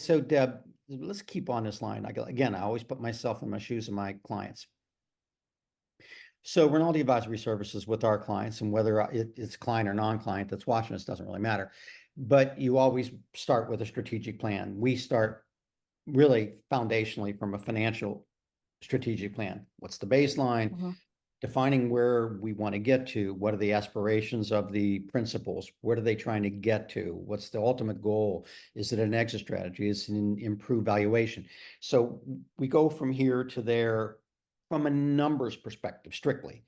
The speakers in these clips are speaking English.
So Deb, let's keep on this line. Again, I always put myself in my shoes of my clients. So Rinaldi Advisory Services with our clients, and whether it's client or non-client that's watching us doesn't really matter. But you always start with a strategic plan. We start really foundationally from a financial strategic plan. What's the baseline? Mhm. Defining where we want to get to. What are the aspirations of the principals? What are they trying to get to? What's the ultimate goal? Is it an exit strategy? Is it an improved valuation? So we go from here to there from a numbers perspective, strictly.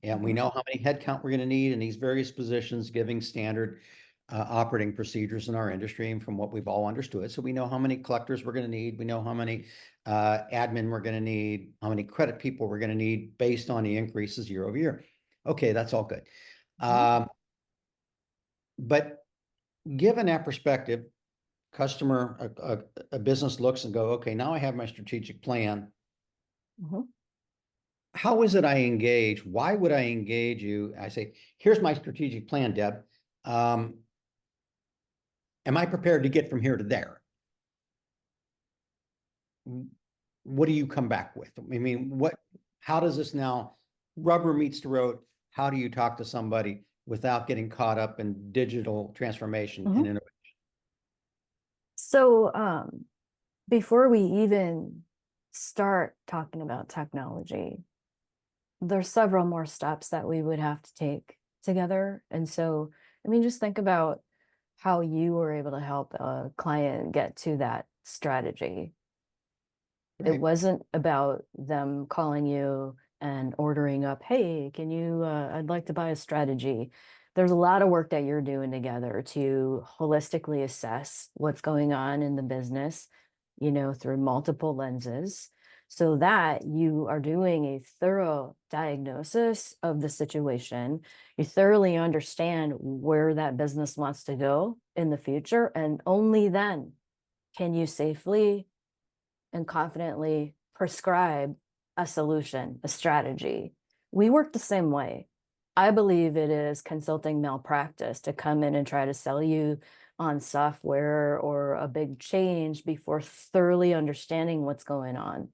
And we Mhm. know how many headcount we're going to need in these various positions, giving standard operating procedures in our industry and from what we've all understood. So we know how many collectors we're going to need. We know how many admin we're going to need, how many credit people we're going to need based on the increases year over year. Okay, that's all good. Mhm. But given that perspective, a business looks and go, okay, now I have my strategic plan. Mhm. How is it I engage? Why would I engage you? I say, here's my strategic plan, Deb. Um, am I prepared to get from here to there? What do you come back with? I mean, how does this now rubber meets the road? How do you talk to somebody without getting caught up in digital transformation and Mhm. innovation? So, before we even start talking about technology, there's several more steps that we would have to take together. And so, I mean, just think about how you were able to help a client get to that strategy. It Right. wasn't about them calling you and ordering up, hey, I'd like to buy a strategy. There's a lot of work that you're doing together to holistically assess what's going on in the business, through multiple lenses, so that you are doing a thorough diagnosis of the situation. You thoroughly understand where that business wants to go in the future, and only then can you safely and confidently prescribe a solution, a strategy. We work the same way. I believe it is consulting malpractice to come in and try to sell you on software or a big change before thoroughly understanding what's going on.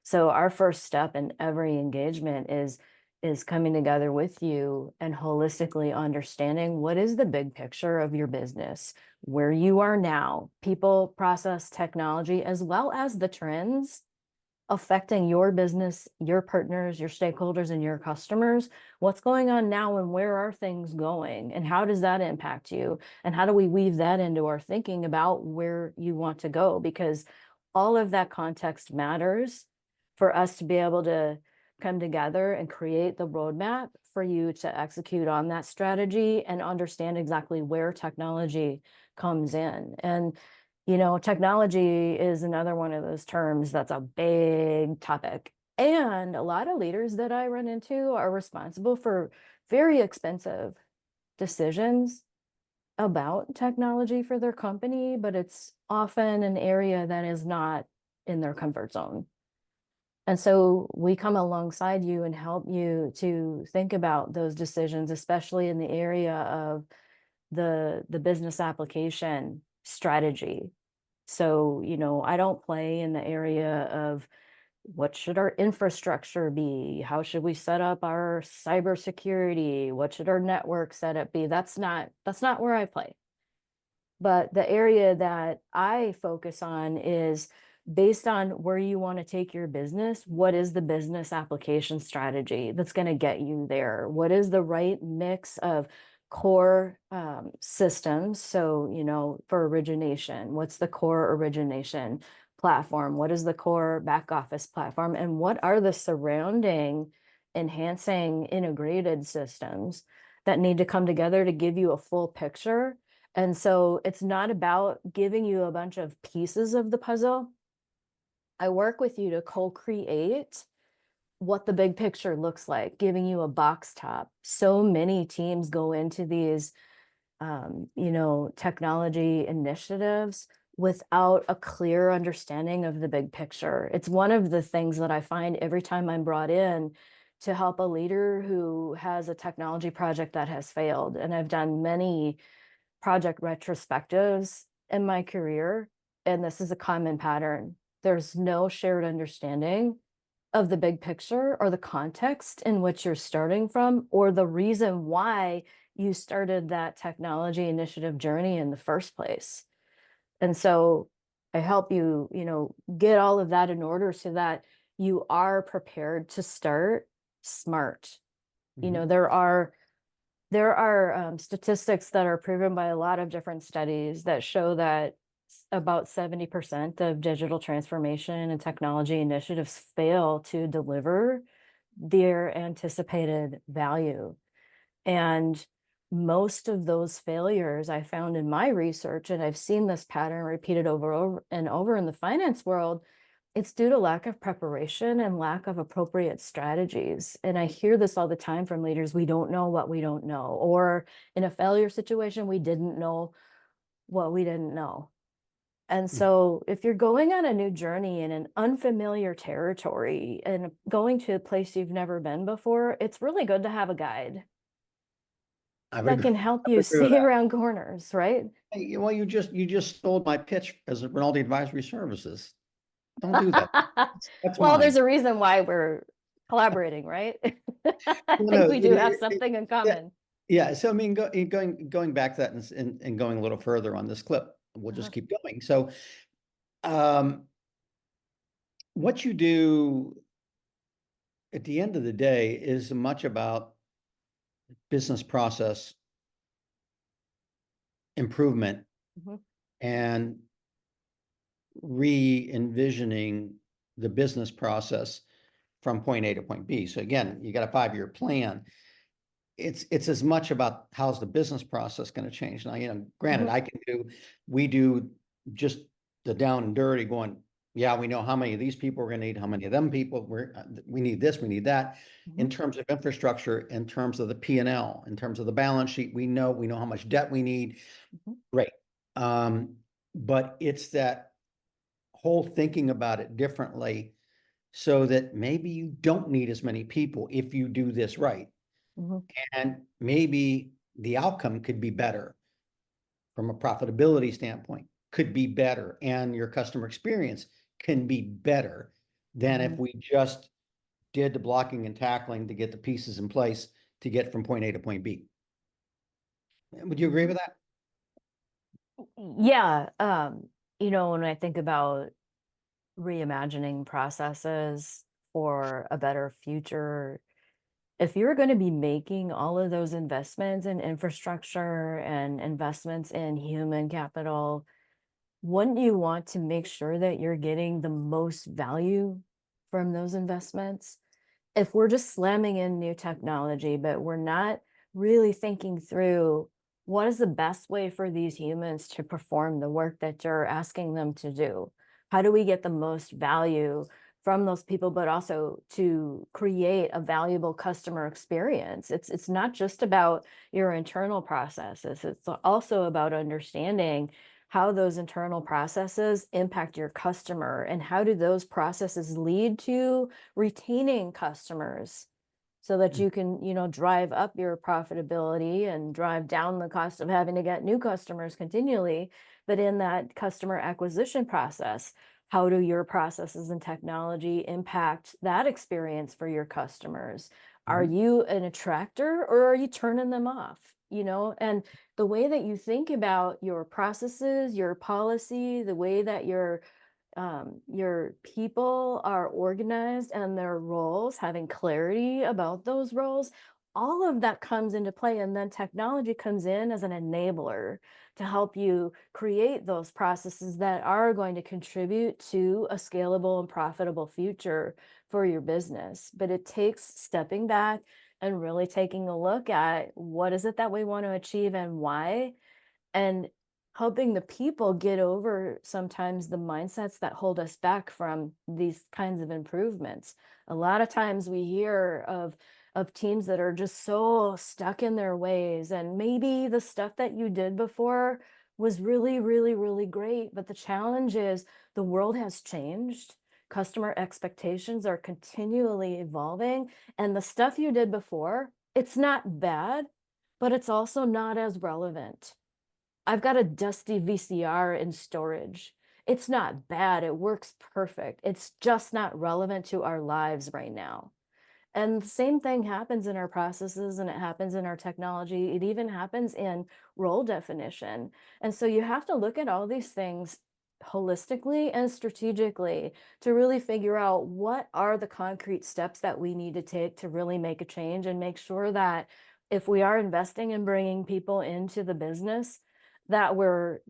So our first step in every engagement is coming together with you and holistically understanding what is the big picture of your business, where you are now, people, process, technology, as well as the trends affecting your business, your partners, your stakeholders, and your customers. What's going on now, and where are things going? And how does that impact you? And how do we weave that into our thinking about where you want to go? Because all of that context matters for us to be able to come together and create the roadmap for you to execute on that strategy and understand exactly where technology comes in. And technology is another one of those terms that's a big topic. And a lot of leaders that I run into are responsible for very expensive decisions about technology for their company, but it's often an area that is not in their comfort zone. And so we come alongside you and help you to think about those decisions, especially in the area of the business application strategy. So, I don't play in the area of what should our infrastructure be? How should we set up our cybersecurity? What should our network setup be? That's not where I play. But the area that I focus on is based on where you want to take your business. What is the business application strategy that's going to get you there? What is the right mix of core systems? So, for origination, what's the core origination platform? What is the core back office platform? And what are the surrounding enhancing integrated systems that need to come together to give you a full picture? And so it's not about giving you a bunch of pieces of the puzzle. I work with you to co-create what the big picture looks like, giving you a box top. So many teams go into these, technology initiatives without a clear understanding of the big picture. It's one of the things that I find every time I'm brought in to help a leader who has a technology project that has failed. And I've done many project retrospectives in my career. and this is a common pattern, there's no shared understanding of the big picture or the context in which you're starting from, or the reason why you started that technology initiative journey in the first place. And so I help you, get all of that in order so that you are prepared to start smart. Mhm. There are statistics that are proven by a lot of different studies that show that about 70% of digital transformation and technology initiatives fail to deliver their anticipated value. And most of those failures I found in my research, and I've seen this pattern repeated over and over in the finance world, it's due to lack of preparation and lack of appropriate strategies. And I hear this all the time from leaders: we don't know what we don't know. Or in a failure situation, we didn't know what we didn't know. And Mm. so if you're going on a new journey in an unfamiliar territory and going to a place you've never been before, it's really good to have a guide I would that agree, can help I you would agree with see that. around corners, right? Hey, well, you just stole my pitch as a Rinaldi Advisory Services. Don't do that. That's Well, there's mine. a reason why we're collaborating, right? I Well, think no, we do have something in yeah, common. yeah. So I mean, going back to that and going a little further on this clip, we'll Uh-huh. just keep going. So, um, what you do at the end of the day is much about business process improvement Mhm, and re-envisioning the business process from point A to point B. So again, you got a 5-year plan. It's as much about how's the business process going to change. Now, granted, mhm, we do just the down and dirty going, yeah, we know how many of these people we're going to need, how many of them people we need this, we need that. mhm, In terms of infrastructure, in terms of the P&L, in terms of the balance sheet, we know how much debt we need. mhm, Great. But it's that whole thinking about it differently so that maybe you don't need as many people if you do this right. mhm, And maybe the outcome could be better from a profitability standpoint, could be better, and your customer experience can be better than if mhm, we just did the blocking and tackling to get the pieces in place to get from point A to point B. Would you agree mhm. with that? Yeah, when I think about reimagining processes for a better future, if you're going to be making all of those investments in infrastructure and investments in human capital, wouldn't you want to make sure that you're getting the most value from those investments? If we're just slamming in new technology, but we're not really thinking through what is the best way for these humans to perform the work that you're asking them to do? How do we get the most value from those people, but also to create a valuable customer experience? It's not just about your internal processes. It's also about understanding how those internal processes impact your customer and how do those processes lead to retaining customers so that you can, drive up your profitability and drive down the cost of having to get new customers continually. But in that customer acquisition process, how do your processes and technology impact that experience for your customers? Are Mhm. you an attractor or are you turning them off? And the way that you think about your processes, your policy, the way that your people are organized and their roles, having clarity about those roles, all of that comes into play. And then technology comes in as an enabler to help you create those processes that are going to contribute to a scalable and profitable future for your business. But it takes stepping back and really taking a look at what is it that we want to achieve and why, and helping the people get over sometimes the mindsets that hold us back from these kinds of improvements. A lot of times we hear of teams that are just so stuck in their ways, and maybe the stuff that you did before was really, really, really great, but the challenge is the world has changed. Customer expectations are continually evolving, and the stuff you did before, it's not bad, but it's also not as relevant. I've got a dusty VCR in storage. It's not bad, it works perfect. It's just not relevant to our lives right now. And the same thing happens in our processes and it happens in our technology. It even happens in role definition. And so you have to look at all these things holistically and strategically to really figure out what are the concrete steps that we need to take to really make a change and make sure that if we are investing in bringing people into the business, that we're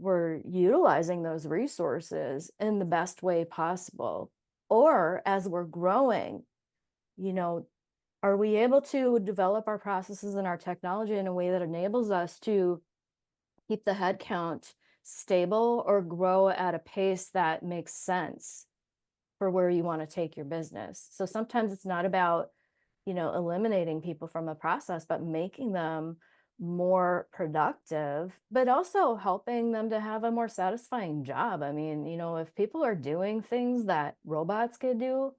utilizing those resources in the best way possible. Or as we're growing, you know, are we able to develop our processes and our technology in a way that enables us to keep the headcount stable or grow at a pace that makes sense for where you want to take your business? So sometimes it's not about, eliminating people from a process, but making them more productive, but also helping them to have a more satisfying job. I mean, if people are doing things that robots could do,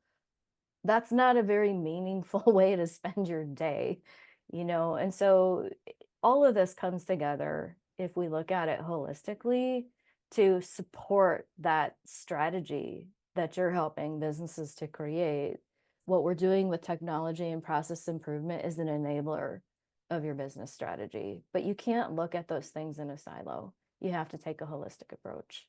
that's not a very meaningful way to spend your day, And so all of this comes together if we look at it holistically to support that strategy that you're helping businesses to create. What we're doing with technology and process improvement is an enabler of your business strategy, but you can't look at those things in a silo. You have to take a holistic approach.